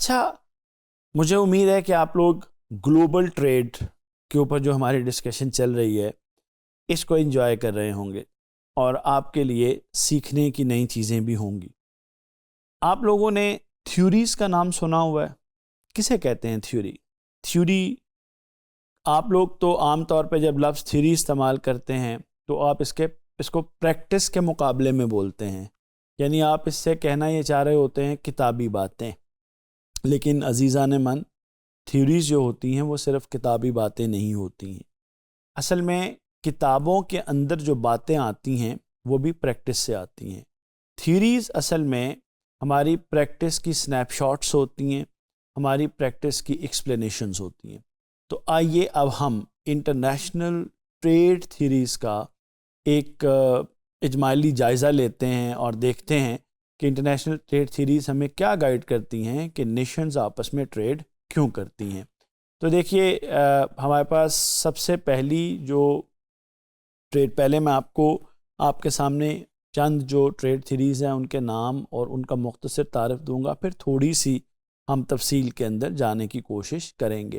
اچھا، مجھے امید ہے کہ آپ لوگ گلوبل ٹریڈ کے اوپر جو ہماری ڈسکشن چل رہی ہے اس کو انجوائے کر رہے ہوں گے اور آپ کے لیے سیکھنے کی نئی چیزیں بھی ہوں گی۔ آپ لوگوں نے تھیوریز کا نام سنا ہوا ہے؟ کسے کہتے ہیں تھیوری؟ تھیوری آپ لوگ تو عام طور پہ جب لفظ تھیوری استعمال کرتے ہیں تو آپ اس کو پریکٹس کے مقابلے میں بولتے ہیں، یعنی آپ اس سے کہنا یہ چاہ رہے ہوتے ہیں کتابی باتیں۔ لیکن عزیزان من، تھیوریز جو ہوتی ہیں وہ صرف کتابی باتیں نہیں ہوتی ہیں۔ اصل میں کتابوں کے اندر جو باتیں آتی ہیں وہ بھی پریکٹس سے آتی ہیں۔ تھیوریز اصل میں ہماری پریکٹس کی سنیپ شاٹس ہوتی ہیں، ہماری پریکٹس کی ایکسپلینیشنز ہوتی ہیں۔ تو آئیے اب ہم انٹرنیشنل ٹریڈ تھیوریز کا ایک اجمالی جائزہ لیتے ہیں اور دیکھتے ہیں کہ انٹرنیشنل ٹریڈ تھیوریز ہمیں کیا گائیڈ کرتی ہیں کہ نیشنز آپس میں ٹریڈ کیوں کرتی ہیں۔ تو دیکھیے، ہمارے پاس سب سے پہلی جو ٹریڈ، پہلے میں آپ کے سامنے چند جو ٹریڈ تھیوریز ہیں ان کے نام اور ان کا مختصر تعارف دوں گا، پھر تھوڑی سی ہم تفصیل کے اندر جانے کی کوشش کریں گے۔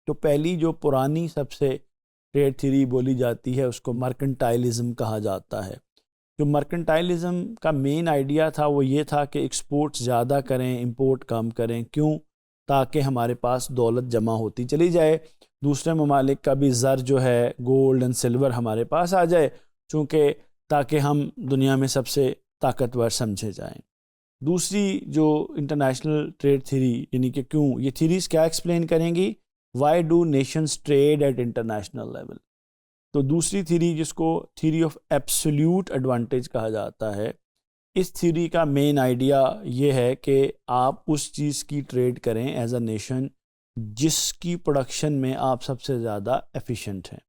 تو پہلی جو پرانی سب سے ٹریڈ تھیوری بولی جاتی ہے اس کو مرکنٹائلزم کہا جاتا ہے۔ جو مرکنٹائلزم کا مین آئیڈیا تھا وہ یہ تھا کہ ایکسپورٹ زیادہ کریں، امپورٹ کم کریں۔ کیوں؟ تاکہ ہمارے پاس دولت جمع ہوتی چلی جائے، دوسرے ممالک کا بھی زر جو ہے گولڈ اینڈ سلور ہمارے پاس آ جائے، چونکہ تاکہ ہم دنیا میں سب سے طاقتور سمجھے جائیں۔ دوسری جو انٹرنیشنل ٹریڈ تھیوری، یعنی کہ کیوں، یہ تھیوریز کیا ایکسپلین کریں گی؟ Why do nations trade at international level? تو دوسری تھیوری جس کو تھیوری آف ایبسلیوٹ ایڈوانٹیج کہا جاتا ہے، اس تھیوری کا مین آئیڈیا یہ ہے کہ آپ اس چیز کی ٹریڈ کریں ایز اے نیشن جس کی پروڈکشن میں آپ سب سے زیادہ ایفیشینٹ ہیں۔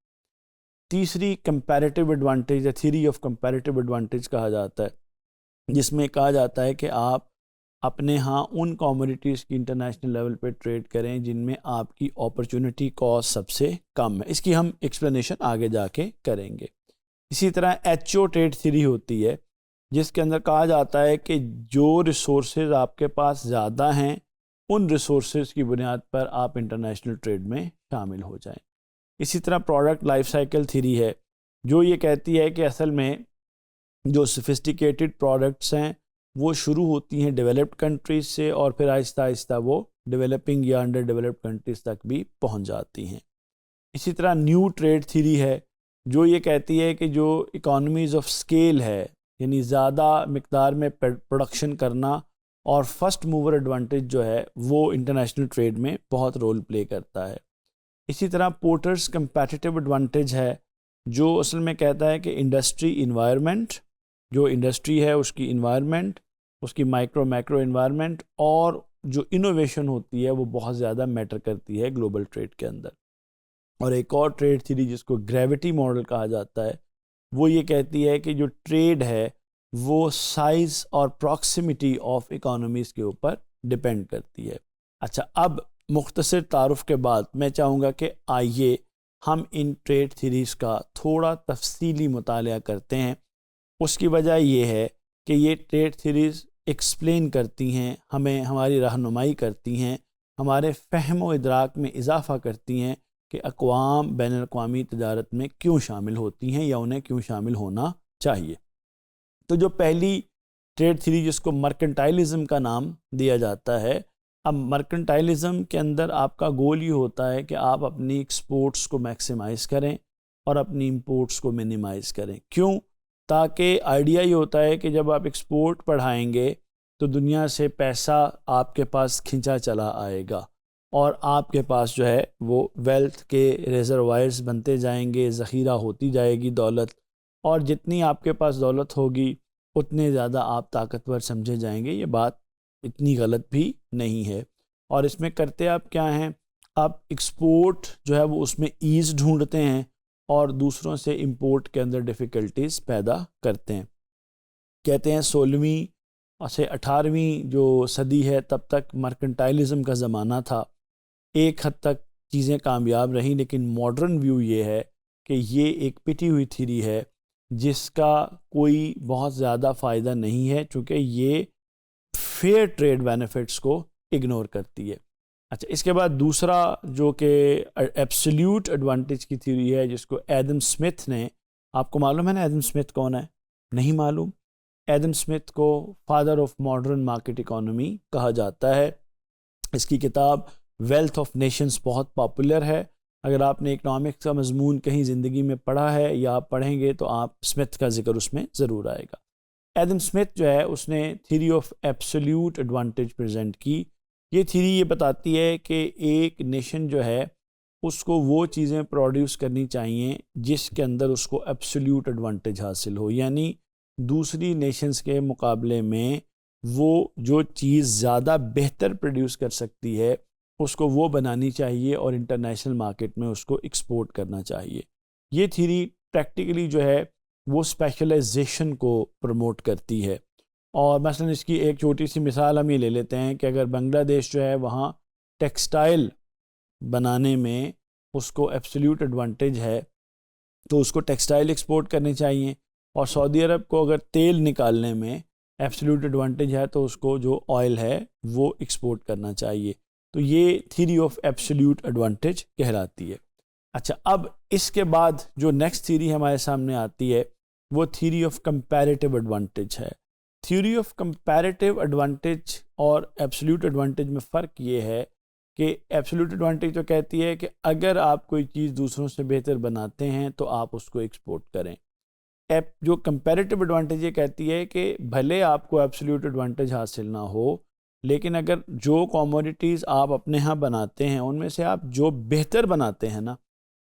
تیسری کمپیریٹیو ایڈوانٹیج یا تھیوری آف کمپیریٹیو ایڈوانٹیج کہا جاتا ہے، جس میں کہا جاتا ہے کہ آپ اپنے ہاں ان کاموڈیٹیز کی انٹرنیشنل لیول پہ ٹریڈ کریں جن میں آپ کی اپرچونٹی کاسٹ سب سے کم ہے۔ اس کی ہم ایکسپلینیشن آگے جا کے کریں گے۔ اسی طرح ایچ او ٹریڈ تھیوری ہوتی ہے جس کے اندر کہا جاتا ہے کہ جو ریسورسز آپ کے پاس زیادہ ہیں ان ریسورسز کی بنیاد پر آپ انٹرنیشنل ٹریڈ میں شامل ہو جائیں۔ اسی طرح پروڈکٹ لائف سائیکل تھیوری ہے جو یہ کہتی ہے کہ اصل میں جو سفسٹیکیٹڈ پروڈکٹس ہیں وہ شروع ہوتی ہیں ڈیولپڈ کنٹریز سے اور پھر آہستہ آہستہ وہ ڈیولپنگ یا انڈر ڈیولپڈ کنٹریز تک بھی پہنچ جاتی ہیں۔ اسی طرح نیو ٹریڈ تھیوری ہے جو یہ کہتی ہے کہ جو اکانومیز آف اسکیل ہے، یعنی زیادہ مقدار میں پروڈکشن کرنا اور فرسٹ موور ایڈوانٹیج جو ہے وہ انٹرنیشنل ٹریڈ میں بہت رول پلے کرتا ہے۔ اسی طرح پورٹرز کمپیٹیٹیو ایڈوانٹیج ہے جو اصل میں کہتا ہے کہ انڈسٹری انوائرمنٹ، جو انڈسٹری ہے اس کی انوائرمنٹ، اس کی میکرو انوائرمنٹ اور جو انوویشن ہوتی ہے وہ بہت زیادہ میٹر کرتی ہے گلوبل ٹریڈ کے اندر۔ اور ایک اور ٹریڈ تھیوری جس کو گریوٹی ماڈل کہا جاتا ہے وہ یہ کہتی ہے کہ جو ٹریڈ ہے وہ سائز اور پراکسیمیٹی آف اکانومیز کے اوپر ڈپینڈ کرتی ہے۔ اچھا، اب مختصر تعارف کے بعد میں چاہوں گا کہ آئیے ہم ان ٹریڈ تھیوریز کا تھوڑا تفصیلی مطالعہ کرتے ہیں۔ اس کی وجہ یہ ہے کہ یہ ٹریڈ تھیوریز ایکسپلین کرتی ہیں، ہمیں ہماری رہنمائی کرتی ہیں، ہمارے فہم و ادراک میں اضافہ کرتی ہیں کہ اقوام بین الاقوامی تجارت میں کیوں شامل ہوتی ہیں یا انہیں کیوں شامل ہونا چاہیے۔ تو جو پہلی ٹریڈ تھیوری جس کو مرکنٹائلزم کا نام دیا جاتا ہے، اب مرکنٹائلزم کے اندر آپ کا گول یہ ہوتا ہے کہ آپ اپنی ایکسپورٹس کو میکسیمائز کریں اور اپنی امپورٹس کو منیمائز کریں۔ کیوں؟ تاکہ آئیڈیا یہ ہوتا ہے کہ جب آپ ایکسپورٹ بڑھائیں گے تو دنیا سے پیسہ آپ کے پاس کھنچا چلا آئے گا اور آپ کے پاس جو ہے وہ ویلتھ کے ریزروائرز بنتے جائیں گے، ذخیرہ ہوتی جائے گی دولت، اور جتنی آپ کے پاس دولت ہوگی اتنے زیادہ آپ طاقتور سمجھے جائیں گے۔ یہ بات اتنی غلط بھی نہیں ہے۔ اور اس میں کرتے آپ کیا ہیں؟ آپ ایکسپورٹ جو ہے وہ اس میں ایز ڈھونڈتے ہیں اور دوسروں سے امپورٹ کے اندر ڈیفیکلٹیز پیدا کرتے ہیں۔ کہتے ہیں 16ویں سے 18ویں جو صدی ہے تب تک مرکنٹائلزم کا زمانہ تھا، ایک حد تک چیزیں کامیاب رہیں، لیکن ماڈرن ویو یہ ہے کہ یہ ایک پٹی ہوئی تھیوری ہے جس کا کوئی بہت زیادہ فائدہ نہیں ہے، چونکہ یہ فیئر ٹریڈ بینیفٹس کو اگنور کرتی ہے۔ اچھا، اس کے بعد دوسرا جو کہ ایبسلیوٹ ایڈوانٹیج کی تھیوری ہے، جس کو ایڈم اسمتھ نے، آپ کو معلوم ہے نا ایڈم اسمتھ کون ہے؟ نہیں معلوم؟ ایڈم اسمتھ کو father of modern market economy کہا جاتا ہے۔ اس کی کتاب ویلتھ آف نیشنز بہت پاپولر ہے۔ اگر آپ نے اکنامکس کا مضمون کہیں زندگی میں پڑھا ہے یا آپ پڑھیں گے تو آپ اسمتھ کا ذکر اس میں ضرور آئے گا۔ ایڈم اسمتھ جو ہے اس نے theory of absolute advantage present کی۔ یہ تھیوری یہ بتاتی ہے کہ ایک نیشن جو ہے اس کو وہ چیزیں پروڈیوس کرنی چاہیے جس کے اندر اس کو ایبسلیوٹ ایڈوانٹیج حاصل ہو، یعنی دوسری نیشنز کے مقابلے میں وہ جو چیز زیادہ بہتر پروڈیوس کر سکتی ہے اس کو وہ بنانی چاہیے اور انٹرنیشنل مارکیٹ میں اس کو ایکسپورٹ کرنا چاہیے۔ یہ تھیوری پریکٹیکلی جو ہے وہ اسپیشلائزیشن کو پروموٹ کرتی ہے، اور مثلا اس کی ایک چھوٹی سی مثال ہم یہ لے لیتے ہیں کہ اگر بنگلہ دیش جو ہے وہاں ٹیکسٹائل بنانے میں اس کو ایبسلیوٹ ایڈوانٹیج ہے تو اس کو ٹیکسٹائل ایکسپورٹ کرنے چاہیے، اور سعودی عرب کو اگر تیل نکالنے میں ایبسلیوٹ ایڈوانٹیج ہے تو اس کو جو آئل ہے وہ ایکسپورٹ کرنا چاہیے۔ تو یہ تھیوری آف ایبسلیوٹ ایڈوانٹیج کہلاتی ہے۔ اچھا، اب اس کے بعد جو نیکسٹ تھیوری ہمارے سامنے آتی ہے وہ تھیوری آف کمپیریٹیو ایڈوانٹیج ہے۔ تھیوری آف کمپیریٹیو ایڈوانٹیج اور ایبسلیوٹ ایڈوانٹیج میں فرق یہ ہے کہ ایبسلیوٹ ایڈوانٹیج تو کہتی ہے کہ اگر آپ کوئی چیز دوسروں سے بہتر بناتے ہیں تو آپ اس کو ایکسپورٹ کریں۔ جو کمپیریٹیو ایڈوانٹیج یہ کہتی ہے کہ بھلے آپ کو ایبسلیوٹ ایڈوانٹیج حاصل نہ ہو، لیکن اگر جو کوموڈیٹیز آپ اپنے ہاں بناتے ہیں ان میں سے آپ جو بہتر بناتے ہیں نا،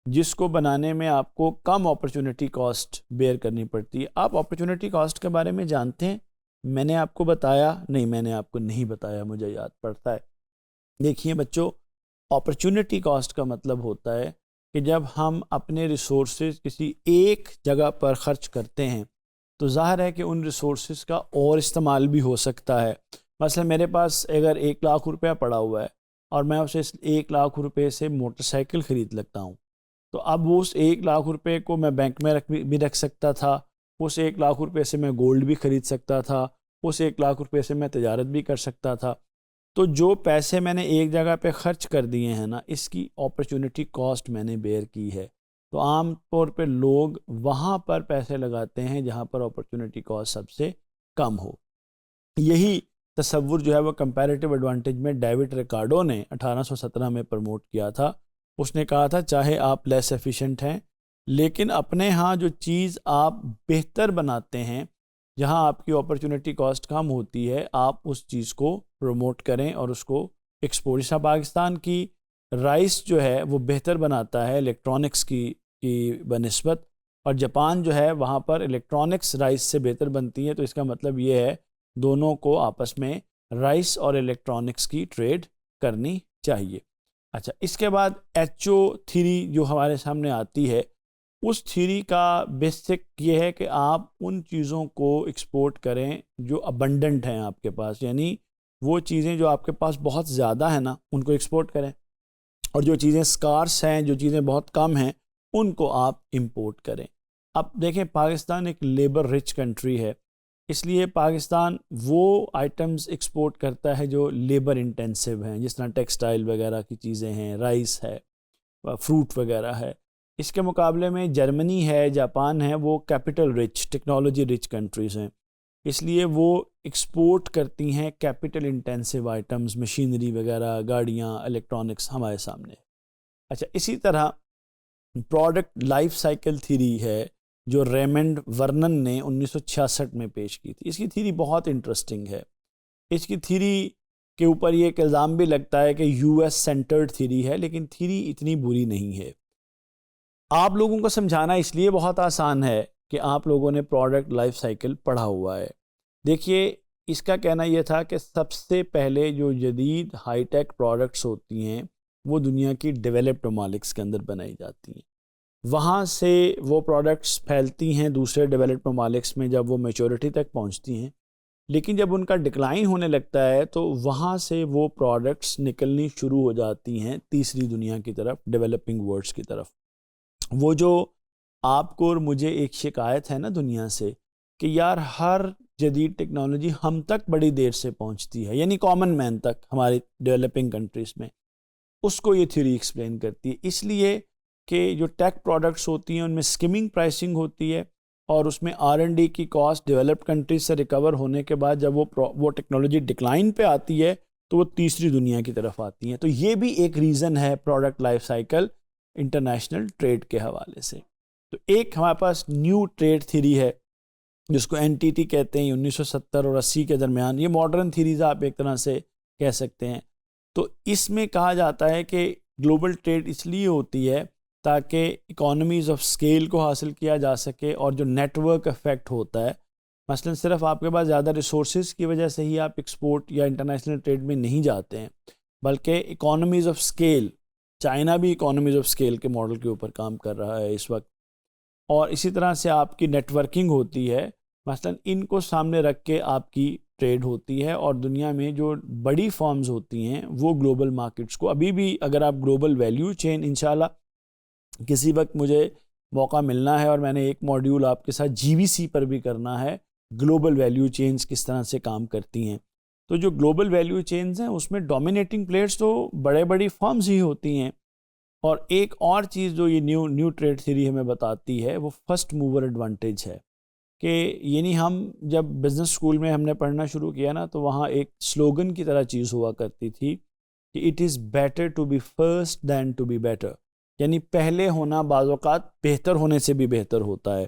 جس کو بنانے میں آپ کو کم اپرچونٹی کاسٹ بیئر کرنی پڑتی ہے۔ آپ اپرچونٹی کاسٹ کے بارے میں جانتے ہیں؟ میں نے آپ کو بتایا نہیں، میں نے آپ کو نہیں بتایا، مجھے یاد پڑتا ہے۔ دیکھیے بچوں، اپرچونٹی کاسٹ کا مطلب ہوتا ہے کہ جب ہم اپنے ریسورسز کسی ایک جگہ پر خرچ کرتے ہیں تو ظاہر ہے کہ ان ریسورسز کا اور استعمال بھی ہو سکتا ہے۔ مثلا میرے پاس اگر 1,00,000 روپیہ پڑا ہوا ہے اور میں اسے 1,00,000 روپے سے موٹر سائیکل خرید لگتا ہوں، تو اب اس 1,00,000 روپے کو میں بینک میں بھی رکھ سکتا تھا، اس 1,00,000 روپے سے میں گولڈ بھی خرید سکتا تھا، اس 1,00,000 روپے سے میں تجارت بھی کر سکتا تھا۔ تو جو پیسے میں نے ایک جگہ پہ خرچ کر دیے ہیں نا، اس کی اپرچونٹی کاسٹ میں نے بیئر کی ہے۔ تو عام طور پہ لوگ وہاں پر پیسے لگاتے ہیں جہاں پر اپرچونٹی کاسٹ سب سے کم ہو۔ یہی تصور جو ہے وہ کمپیریٹیو ایڈوانٹیج میں ڈیوڈ ریکارڈو نے 1817 میں پروموٹ کیا تھا۔ اس نے کہا تھا چاہے آپ لیس ایفیشینٹ ہیں لیکن اپنے ہاں جو چیز آپ بہتر بناتے ہیں، جہاں آپ کی اپرچونٹی کاسٹ کم ہوتی ہے، آپ اس چیز کو پروموٹ کریں اور اس کو ایکسپورٹ۔ جیسا پاکستان کی رائس جو ہے وہ بہتر بناتا ہے الیکٹرانکس کی بنسبت، اور جاپان جو ہے وہاں پر الیکٹرانکس رائس سے بہتر بنتی ہے، تو اس کا مطلب یہ ہے دونوں کو آپس میں رائس اور الیکٹرانکس کی ٹریڈ کرنی چاہیے۔ اچھا، اس کے بعد ایچ او تھیوری جو ہمارے سامنے آتی ہے، اس تھیوری کا بیسک یہ ہے کہ آپ ان چیزوں کو ایکسپورٹ کریں جو ابنڈنٹ ہیں آپ کے پاس، یعنی وہ چیزیں جو آپ کے پاس بہت زیادہ ہیں نا ان کو ایکسپورٹ کریں، اور جو چیزیں سکارس ہیں، جو چیزیں بہت کم ہیں، ان کو آپ امپورٹ کریں۔ اب دیکھیں، پاکستان ایک لیبر رچ کنٹری ہے، اس لیے پاکستان وہ آئٹمز ایکسپورٹ کرتا ہے جو لیبر انٹینسیو ہیں، جس طرح ٹیکسٹائل وغیرہ کی چیزیں ہیں، رائس ہے، فروٹ وغیرہ ہے۔ اس کے مقابلے میں جرمنی ہے، جاپان ہے، وہ capital rich, technology rich countries ہیں، اس لیے وہ ایکسپورٹ کرتی ہیں کیپٹل انٹینسیو آئٹمز، مشینری وغیرہ، گاڑیاں، الیکٹرانکس ہمارے سامنے۔ اچھا، اسی طرح پروڈکٹ لائف سائیکل تھیوری ہے جو ریمنڈ ورنن نے 1966 میں پیش کی تھی۔ اس کی تھیوری بہت انٹرسٹنگ ہے۔ اس کی تھیوری کے اوپر یہ ایک الزام بھی لگتا ہے کہ یو ایس سینٹرڈ تھیوری ہے، لیکن تھیوری اتنی بری نہیں ہے۔ آپ لوگوں کو سمجھانا اس لیے بہت آسان ہے کہ آپ لوگوں نے پروڈکٹ لائف سائیکل پڑھا ہوا ہے۔ دیکھیے، اس کا کہنا یہ تھا کہ سب سے پہلے جو جدید ہائی ٹیک پروڈکٹس ہوتی ہیں وہ دنیا کی ڈیولپڈ ممالک کے اندر بنائی جاتی ہیں، وہاں سے وہ پروڈکٹس پھیلتی ہیں دوسرے ڈیولپڈ ممالک میں جب وہ میچورٹی تک پہنچتی ہیں، لیکن جب ان کا ڈکلائن ہونے لگتا ہے تو وہاں سے وہ پروڈکٹس نکلنی شروع ہو جاتی ہیں تیسری دنیا کی طرف، ڈیولپنگ ورلڈس کی طرف۔ وہ جو آپ کو اور مجھے ایک شکایت ہے نا دنیا سے کہ یار ہر جدید ٹیکنالوجی ہم تک بڑی دیر سے پہنچتی ہے، یعنی کامن مین تک ہماری ڈیولپنگ کنٹریز میں، اس کو یہ تھیوری ایکسپلین کرتی ہے. اس لیے کہ جو ٹیک پروڈکٹس ہوتی ہیں ان میں اسکمنگ پرائسنگ ہوتی ہے، اور اس میں R&D کی کاسٹ ڈیولپڈ کنٹریز سے ریکور ہونے کے بعد جب وہ ٹیکنالوجی ڈکلائن پہ آتی ہے تو وہ تیسری دنیا کی طرف آتی ہیں. تو یہ بھی ایک ریزن ہے product life cycle international trade کے حوالے سے. تو ایک ہمارے پاس نیو ٹریڈ تھیوری ہے جس کو NTT کہتے ہیں، 1970 اور 80 کے درمیان. یہ ماڈرن تھیریز آپ ایک طرح سے کہہ سکتے ہیں. تو اس میں کہا جاتا ہے کہ گلوبل ٹریڈ اس لیے ہوتی ہے تاکہ اکانومیز آف اسکیل کو حاصل کیا جا سکے، اور جو نیٹ ورک افیکٹ ہوتا ہے، مثلا صرف آپ کے پاس زیادہ ریسورسز کی وجہ سے ہی آپ ایکسپورٹ یا انٹرنیشنل ٹریڈ میں نہیں جاتے ہیں، بلکہ اکانومیز آف اسکیل. چائنا بھی اکانومیز آف اسکیل کے ماڈل کے اوپر کام کر رہا ہے اس وقت، اور اسی طرح سے آپ کی نیٹ ورکنگ ہوتی ہے. مثلا ان کو سامنے رکھ کے آپ کی ٹریڈ ہوتی ہے، اور دنیا میں جو بڑی فارمز ہوتی ہیں وہ گلوبل مارکیٹس کو ابھی بھی، اگر آپ گلوبل ویلیو چین انشاءاللہ کسی وقت مجھے موقع ملنا ہے اور میں نے ایک ماڈیول آپ کے ساتھ GVC پر بھی کرنا ہے، گلوبل ویلیو چینز کس طرح سے کام کرتی ہیں. تو جو گلوبل ویلیو چینز ہیں اس میں ڈومینیٹنگ پلیئرز تو بڑی فارمز ہی ہوتی ہیں. اور ایک اور چیز جو یہ نیو ٹریڈ تھیوری ہمیں بتاتی ہے وہ فرسٹ موور ایڈوانٹیج ہے. کہ یعنی ہم جب بزنس اسکول میں ہم نے پڑھنا شروع کیا نا، تو وہاں ایک سلوگن کی طرح چیز ہوا کرتی تھی کہ it is better to be first than to be better, یعنی پہلے ہونا بعض اوقات بہتر ہونے سے بھی بہتر ہوتا ہے.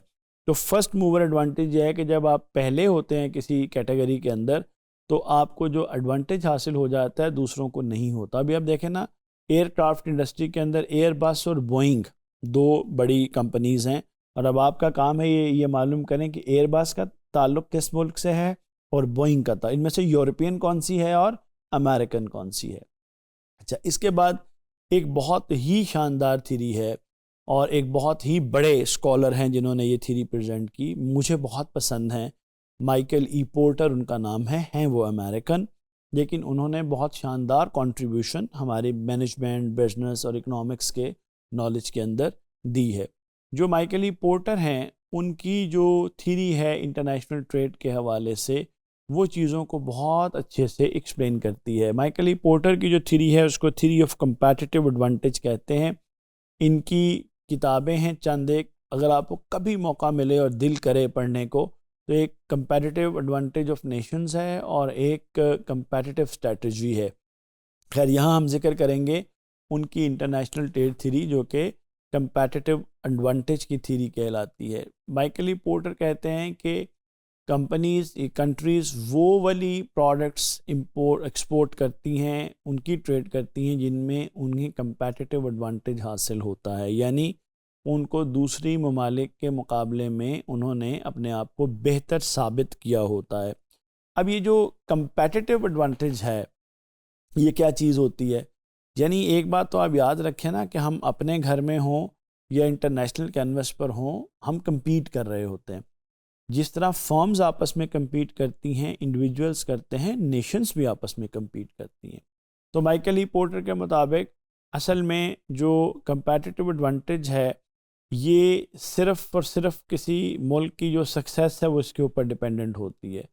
تو فرسٹ موور ایڈوانٹیج یہ ہے کہ جب آپ پہلے ہوتے ہیں کسی کیٹیگری کے اندر تو آپ کو جو ایڈوانٹیج حاصل ہو جاتا ہے دوسروں کو نہیں ہوتا. ابھی آپ دیکھیں نا، ایئر کرافٹ انڈسٹری کے اندر ایئر بس اور بوئنگ دو بڑی کمپنیز ہیں، اور اب آپ کا کام ہے یہ معلوم کریں کہ ایئر بس کا تعلق کس ملک سے ہے اور بوئنگ کا ان میں سے یورپین کون سی ہے اور امریکن کون سی ہے. اچھا، اس کے بعد ایک بہت ہی شاندار تھیوری ہے، اور ایک بہت ہی بڑے اسکالر ہیں جنہوں نے یہ تھیوری پریزنٹ کی، مجھے بہت پسند ہیں. مائیکل ای پورٹر ان کا نام ہے، ہیں وہ امریکن، لیکن انہوں نے بہت شاندار کنٹریبیوشن ہمارے مینجمنٹ، بزنس اور اکنامکس کے نالج کے اندر دی ہے. جو مائیکل ای پورٹر ہیں ان کی جو تھیوری ہے انٹرنیشنل ٹریڈ کے حوالے سے، وہ چیزوں کو بہت اچھے سے ایکسپلین کرتی ہے. مائیکل ای پورٹر کی جو تھیوری ہے اس کو تھیوری آف کمپیٹیٹیو ایڈوانٹیج کہتے ہیں. ان کی کتابیں ہیں چند ایک، اگر آپ کو کبھی موقع ملے اور دل کرے پڑھنے کو، تو ایک کمپیٹیٹیو ایڈوانٹیج آف نیشنز ہے اور ایک کمپیٹیٹیو اسٹریٹجی ہے. خیر، یہاں ہم ذکر کریں گے ان کی انٹرنیشنل ٹریڈ تھیوری جو کہ کمپیٹیٹیو ایڈوانٹیج کی تھیوری کہلاتی ہے. مائیکل ای پورٹر کہتے ہیں کہ کنٹریز وہ والی پروڈکٹس ایکسپورٹ کرتی ہیں، ان کی ٹریڈ کرتی ہیں جن میں انہیں کمپیٹیٹیو ایڈوانٹیج حاصل ہوتا ہے، یعنی ان کو دوسری ممالک کے مقابلے میں انہوں نے اپنے آپ کو بہتر ثابت کیا ہوتا ہے. اب یہ جو کمپیٹیٹیو ایڈوانٹیج ہے یہ کیا چیز ہوتی ہے؟ یعنی ایک بات تو آپ یاد رکھیں نا کہ ہم اپنے گھر میں ہوں یا انٹرنیشنل کینوس پر ہوں، ہم کمپیٹ کر رہے ہوتے ہیں. جس طرح فارمز آپس میں کمپیٹ کرتی ہیں، انڈیویجولز کرتے ہیں، نیشنز بھی آپس میں کمپیٹ کرتی ہیں. تو مائیکل ای پورٹر کے مطابق اصل میں جو کمپیٹیٹیو ایڈوانٹیج ہے یہ صرف اور صرف کسی ملک کی جو سکسیس ہے وہ اس کے اوپر ڈیپینڈنٹ ہوتی ہے،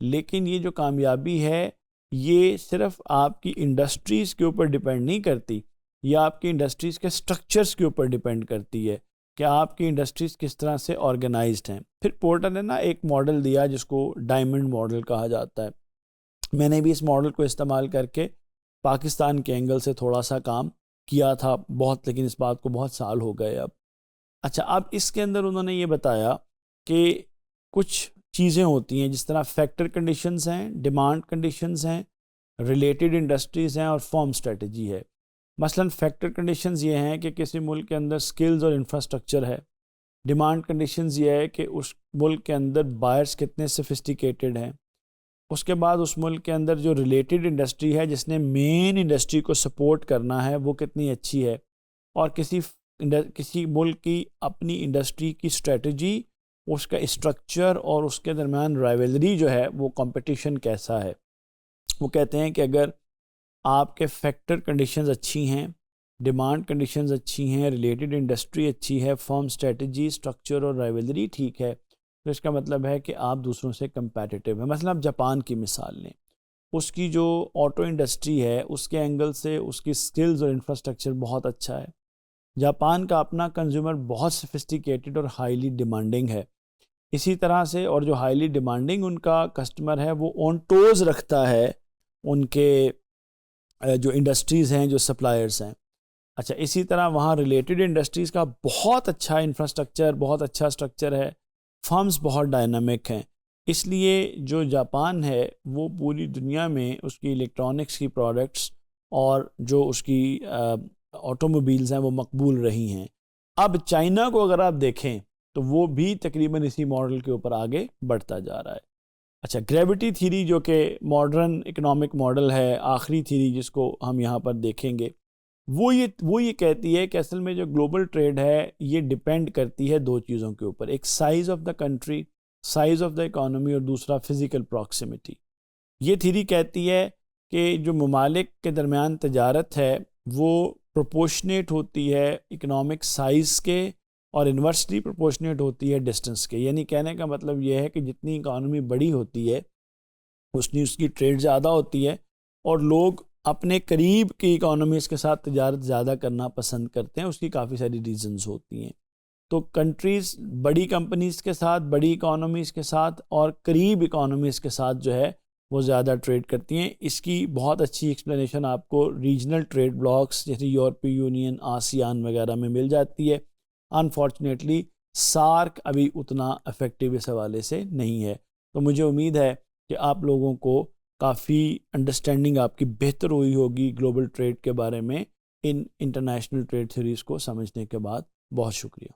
لیکن یہ جو کامیابی ہے یہ صرف آپ کی انڈسٹریز کے اوپر ڈیپینڈ نہیں کرتی، یہ آپ کی انڈسٹریز کے سٹرکچرز کے اوپر ڈیپینڈ کرتی ہے کہ آپ کی انڈسٹریز کس طرح سے آرگنائزڈ ہیں. پھر پورٹر نے ایک ماڈل دیا جس کو ڈائمنڈ ماڈل کہا جاتا ہے. میں نے بھی اس ماڈل کو استعمال کر کے پاکستان کے اینگل سے تھوڑا سا کام کیا تھا بہت، لیکن اس بات کو بہت سال ہو گئے اب. اچھا، اب اس کے اندر انہوں نے یہ بتایا کہ کچھ چیزیں ہوتی ہیں جس طرح فیکٹر کنڈیشنز ہیں، ڈیمانڈ کنڈیشنز ہیں، ریلیٹڈ انڈسٹریز ہیں اور فارم اسٹریٹجی ہے. مثلا فیکٹر کنڈیشنز یہ ہیں کہ کسی ملک کے اندر سکلز اور انفراسٹرکچر ہے. ڈیمانڈ کنڈیشنز یہ ہے کہ اس ملک کے اندر بائرز کتنے سفسٹیکیٹڈ ہیں. اس کے بعد اس ملک کے اندر جو ریلیٹڈ انڈسٹری ہے جس نے مین انڈسٹری کو سپورٹ کرنا ہے وہ کتنی اچھی ہے، اور کسی ملک کی اپنی انڈسٹری کی اسٹریٹجی، اس کا اسٹرکچر اور اس کے درمیان رائیولری جو ہے وہ کمپٹیشن کیسا ہے. وہ کہتے ہیں کہ اگر آپ کے فیکٹر کنڈیشنز اچھی ہیں، ڈیمانڈ کنڈیشنز اچھی ہیں، ریلیٹڈ انڈسٹری اچھی ہے، فرم اسٹریٹجی، اسٹرکچر اور رائیولری ٹھیک ہے، تو اس کا مطلب ہے کہ آپ دوسروں سے کمپیٹیٹیو ہیں. مثلا آپ جاپان کی مثال لیں، اس کی جو آٹو انڈسٹری ہے اس کے اینگل سے اس کی سکلز اور انفراسٹرکچر بہت اچھا ہے. جاپان کا اپنا کنزیومر بہت سفسٹیکیٹڈ اور ہائیلی ڈیمانڈنگ ہے. اسی طرح سے اور جو ہائیلی ڈیمانڈنگ ان کا کسٹمر ہے وہ آن ٹوز رکھتا ہے ان کے جو انڈسٹریز ہیں، جو سپلائرز ہیں. اچھا، اسی طرح وہاں ریلیٹڈ انڈسٹریز کا بہت اچھا انفراسٹرکچر، بہت اچھا سٹرکچر ہے، فرمز بہت ڈائنامک ہیں. اس لیے جو جاپان ہے وہ پوری دنیا میں اس کی الیکٹرانکس کی پروڈکٹس اور جو اس کی آٹو موبائلز ہیں وہ مقبول رہی ہیں. اب چائنا کو اگر آپ دیکھیں تو وہ بھی تقریباً اسی ماڈل کے اوپر آگے بڑھتا جا رہا ہے. اچھا، گریوٹی تھیری جو کہ ماڈرن اکنامک ماڈل ہے، آخری تھیری جس کو ہم یہاں پر دیکھیں گے، وہ یہ کہتی ہے کہ اصل میں جو گلوبل ٹریڈ ہے یہ ڈیپینڈ کرتی ہے دو چیزوں کے اوپر، ایک size of the country, size of the economy, اور دوسرا فزیکل پراکسیمٹی. یہ تھیری کہتی ہے کہ جو ممالک کے درمیان تجارت ہے وہ پروپورشنیٹ ہوتی ہے اکنامک سائز کے اور انورسلی پروپورشنیٹ ہوتی ہے ڈسٹنس کے. یعنی کہنے کا مطلب یہ ہے کہ جتنی اکانومی بڑی ہوتی ہے اس کی ٹریڈ زیادہ ہوتی ہے اور لوگ اپنے قریب کی اکانومیز کے ساتھ تجارت زیادہ کرنا پسند کرتے ہیں. اس کی کافی ساری ریزنز ہوتی ہیں. تو کنٹریز بڑی کمپنیز کے ساتھ، بڑی اکانومیز کے ساتھ اور قریب اکانومیز کے ساتھ جو ہے وہ زیادہ ٹریڈ کرتی ہیں. اس کی بہت اچھی ایکسپلینیشن آپ کو ریجنل ٹریڈ بلاکس جیسے یورپی یونین، آسیان وغیرہ میں مل جاتی ہے. انفارچونیٹلی سارک ابھی اتنا افیکٹو اس حوالے سے نہیں ہے. تو مجھے امید ہے کہ آپ لوگوں کو کافی انڈرسٹینڈنگ آپ کی بہتر ہوئی ہوگی گلوبل ٹریڈ کے بارے میں ان انٹرنیشنل ٹریڈ تھیوریز کو سمجھنے کے بعد. بہت شکریہ.